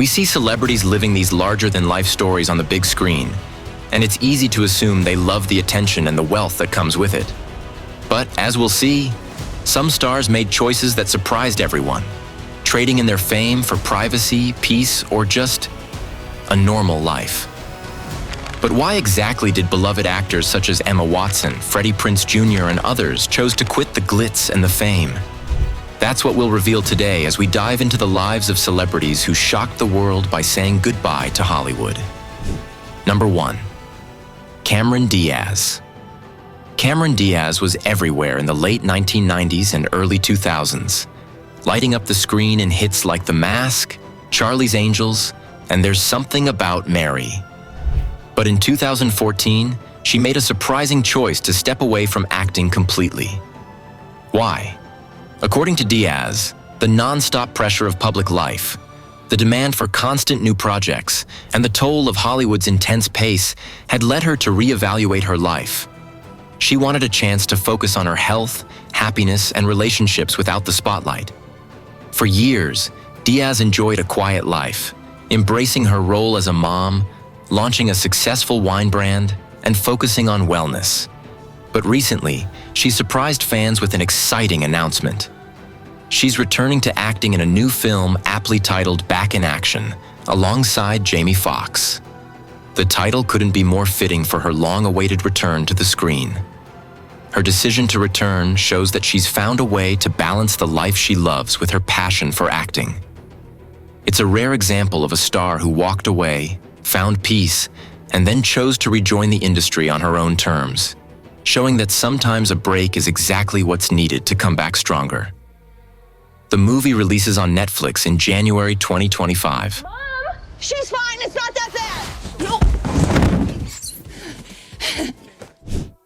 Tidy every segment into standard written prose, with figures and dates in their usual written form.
We see celebrities living these larger-than-life stories on the big screen, and it's easy to assume they love the attention and the wealth that comes with it. But as we'll see, some stars made choices that surprised everyone, trading in their fame for privacy, peace, or just a normal life. But why exactly did beloved actors such as Emma Watson, Freddie Prinze Jr., and others chose to quit the glitz and the fame? That's what we'll reveal today as we dive into the lives of celebrities who shocked the world by saying goodbye to Hollywood. Number 1. Cameron Diaz. Cameron Diaz was everywhere in the late 1990s and early 2000s, lighting up the screen in hits like The Mask, Charlie's Angels, and There's Something About Mary. But in 2014, she made a surprising choice to step away from acting completely. Why? According to Diaz, the non-stop pressure of public life, the demand for constant new projects, and the toll of Hollywood's intense pace had led her to reevaluate her life. She wanted a chance to focus on her health, happiness, and relationships without the spotlight. For years, Diaz enjoyed a quiet life, embracing her role as a mom, launching a successful wine brand, and focusing on wellness. But recently, she surprised fans with an exciting announcement. She's returning to acting in a new film aptly titled Back in Action, alongside Jamie Foxx. The title couldn't be more fitting for her long-awaited return to the screen. Her decision to return shows that she's found a way to balance the life she loves with her passion for acting. It's a rare example of a star who walked away, found peace, and then chose to rejoin the industry on her own terms, showing that sometimes a break is exactly what's needed to come back stronger. The movie releases on Netflix in January 2025. Mom! She's fine! It's not that bad! No!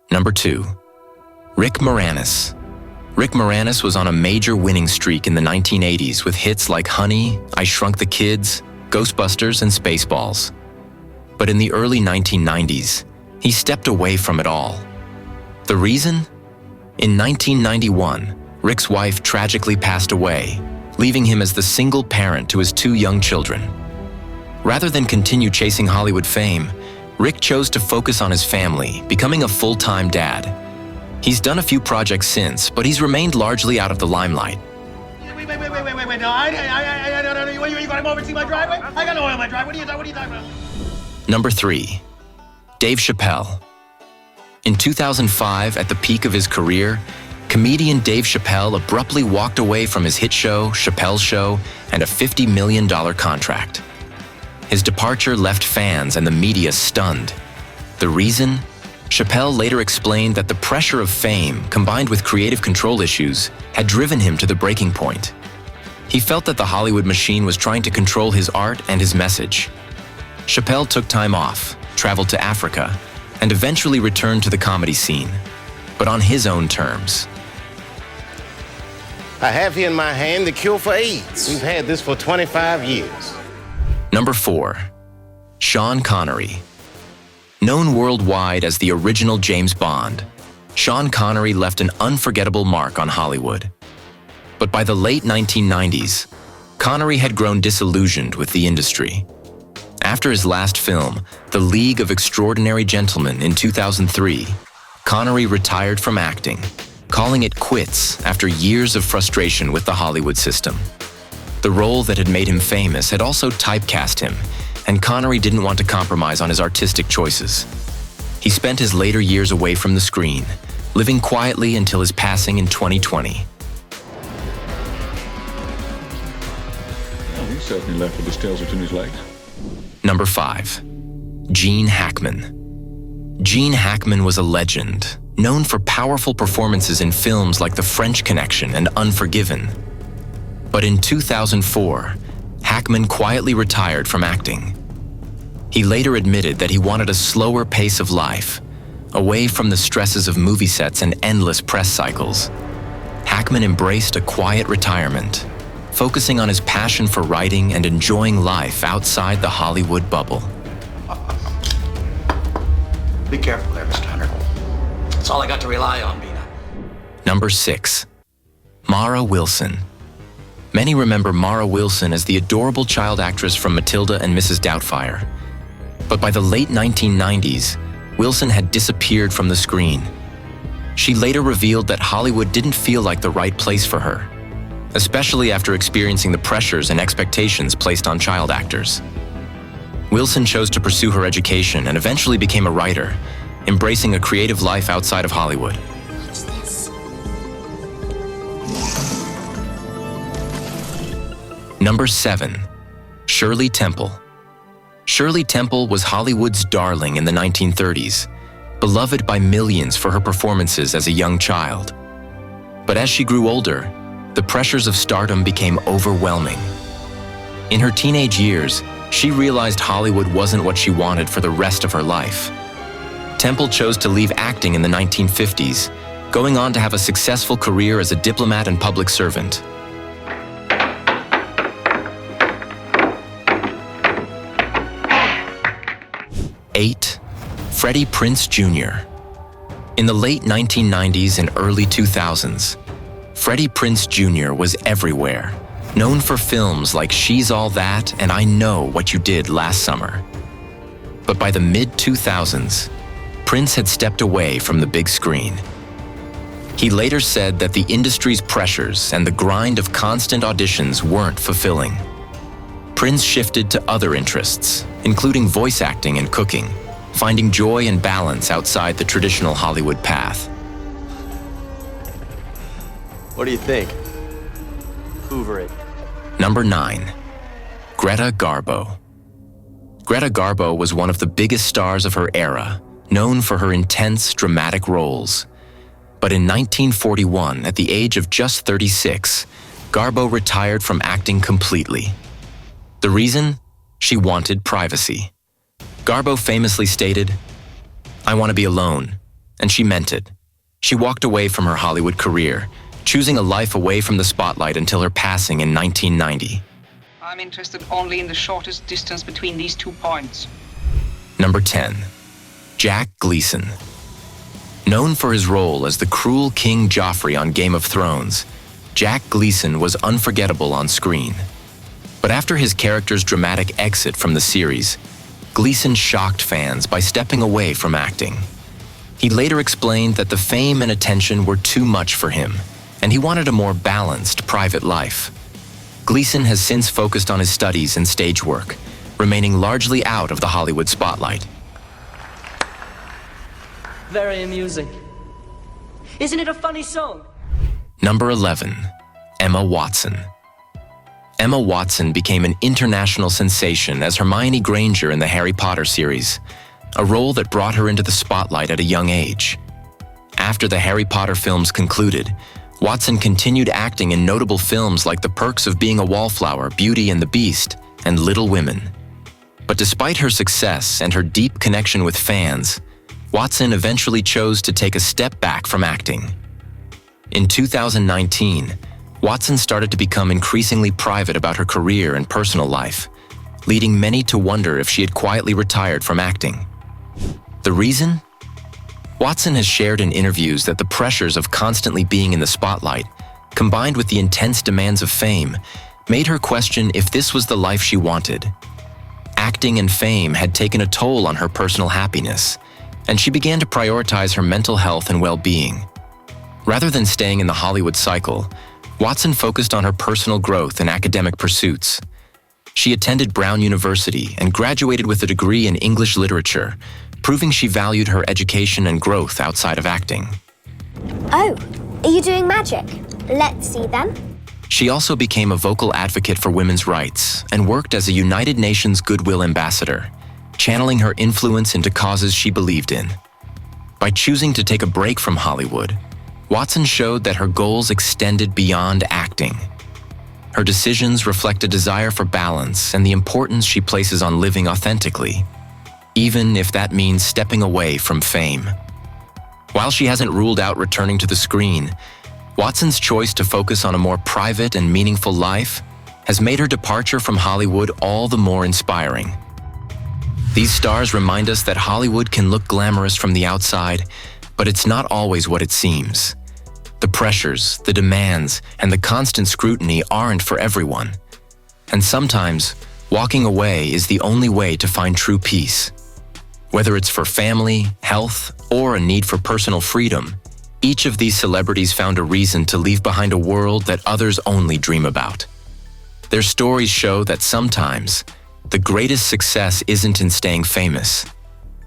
Number 2. Rick Moranis. Rick Moranis was on a major winning streak in the 1980s with hits like Honey, I Shrunk the Kids, Ghostbusters, and Spaceballs. But in the early 1990s, he stepped away from it all. The reason? In 1991, Rick's wife tragically passed away, leaving him as the single parent to his 2 young children. Rather than continue chasing Hollywood fame, Rick chose to focus on his family, becoming a full-time dad. He's done a few projects since, but he's remained largely out of the limelight. Wait, no, you gotta come over and see my driveway? I got no oil in my driveway, what are you talking about? Number 3. Dave Chappelle. In 2005, at the peak of his career, comedian Dave Chappelle abruptly walked away from his hit show, Chappelle's Show, and a $50 million contract. His departure left fans and the media stunned. The reason? Chappelle later explained that the pressure of fame, combined with creative control issues, had driven him to the breaking point. He felt that the Hollywood machine was trying to control his art and his message. Chappelle took time off, traveled to Africa, and eventually returned to the comedy scene, but on his own terms. I have here in my hand the cure for AIDS. We've had this for 25 years. Number 4. Sean Connery. Known worldwide as the original James Bond, Sean Connery left an unforgettable mark on Hollywood. But by the late 1990s, Connery had grown disillusioned with the industry. After his last film, The League of Extraordinary Gentlemen in 2003, Connery retired from acting, calling it quits after years of frustration with the Hollywood system. The role that had made him famous had also typecast him, and Connery didn't want to compromise on his artistic choices. He spent his later years away from the screen, living quietly until his passing in 2020. Well, he certainly left with his tails between his legs. Number 5. Gene Hackman. Gene Hackman was a legend, known for powerful performances in films like The French Connection and Unforgiven. But in 2004, Hackman quietly retired from acting. He later admitted that he wanted a slower pace of life, away from the stresses of movie sets and endless press cycles. Hackman embraced a quiet retirement, focusing on his passion for writing and enjoying life outside the Hollywood bubble. Be careful there, Mr. Hunter. That's all I got to rely on, Bina. Number 6. Mara Wilson. Many remember Mara Wilson as the adorable child actress from Matilda and Mrs. Doubtfire. But by the late 1990s, Wilson had disappeared from the screen. She later revealed that Hollywood didn't feel like the right place for her, especially after experiencing the pressures and expectations placed on child actors. Wilson chose to pursue her education and eventually became a writer, embracing a creative life outside of Hollywood. What's this? Number 7. Shirley Temple. Shirley Temple was Hollywood's darling in the 1930s, beloved by millions for her performances as a young child. But as she grew older, the pressures of stardom became overwhelming. In her teenage years, she realized Hollywood wasn't what she wanted for the rest of her life. Temple chose to leave acting in the 1950s, going on to have a successful career as a diplomat and public servant. Eight, Freddie Prinze Jr. In the late 1990s and early 2000s, Freddie Prinze Jr. was everywhere, known for films like She's All That and I Know What You Did Last Summer. But by the mid-2000s, Prinze had stepped away from the big screen. He later said that the industry's pressures and the grind of constant auditions weren't fulfilling. Prinze shifted to other interests, including voice acting and cooking, finding joy and balance outside the traditional Hollywood path. What do you think? Hoover it. Number 9. Greta Garbo. Greta Garbo was one of the biggest stars of her era, known for her intense, dramatic roles. But in 1941, at the age of just 36, Garbo retired from acting completely. The reason? She wanted privacy. Garbo famously stated, "I want to be alone," and she meant it. She walked away from her Hollywood career, choosing a life away from the spotlight until her passing in 1990. I'm interested only in the shortest distance between these 2 points. Number 10. Jack Gleeson. Known for his role as the cruel King Joffrey on Game of Thrones, Jack Gleeson was unforgettable on screen. But after his character's dramatic exit from the series, Gleeson shocked fans by stepping away from acting. He later explained that the fame and attention were too much for him, and he wanted a more balanced private life. Gleeson has since focused on his studies and stage work, remaining largely out of the Hollywood spotlight. Very amusing. Isn't it a funny song? Number 11. Emma Watson. Emma Watson became an international sensation as Hermione Granger in the Harry Potter series, a role that brought her into the spotlight at a young age. After the Harry Potter films concluded, Watson continued acting in notable films like The Perks of Being a Wallflower, Beauty and the Beast, and Little Women. But despite her success and her deep connection with fans, Watson eventually chose to take a step back from acting. In 2019, Watson started to become increasingly private about her career and personal life, leading many to wonder if she had quietly retired from acting. The reason? Watson has shared in interviews that the pressures of constantly being in the spotlight, combined with the intense demands of fame, made her question if this was the life she wanted. Acting and fame had taken a toll on her personal happiness, and she began to prioritize her mental health and well-being. Rather than staying in the Hollywood cycle, Watson focused on her personal growth and academic pursuits. She attended Brown University and graduated with a degree in English literature, proving she valued her education and growth outside of acting. Oh, are you doing magic? Let's see then. She also became a vocal advocate for women's rights and worked as a United Nations Goodwill Ambassador, channeling her influence into causes she believed in. By choosing to take a break from Hollywood, Watson showed that her goals extended beyond acting. Her decisions reflect a desire for balance and the importance she places on living authentically, even if that means stepping away from fame. While she hasn't ruled out returning to the screen, Watson's choice to focus on a more private and meaningful life has made her departure from Hollywood all the more inspiring. These stars remind us that Hollywood can look glamorous from the outside, but it's not always what it seems. The pressures, the demands, and the constant scrutiny aren't for everyone. And sometimes, walking away is the only way to find true peace. Whether it's for family, health, or a need for personal freedom, each of these celebrities found a reason to leave behind a world that others only dream about. Their stories show that sometimes, the greatest success isn't in staying famous.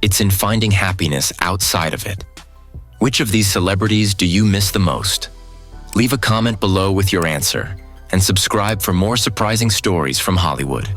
It's in finding happiness outside of it. Which of these celebrities do you miss the most? Leave a comment below with your answer, and subscribe for more surprising stories from Hollywood.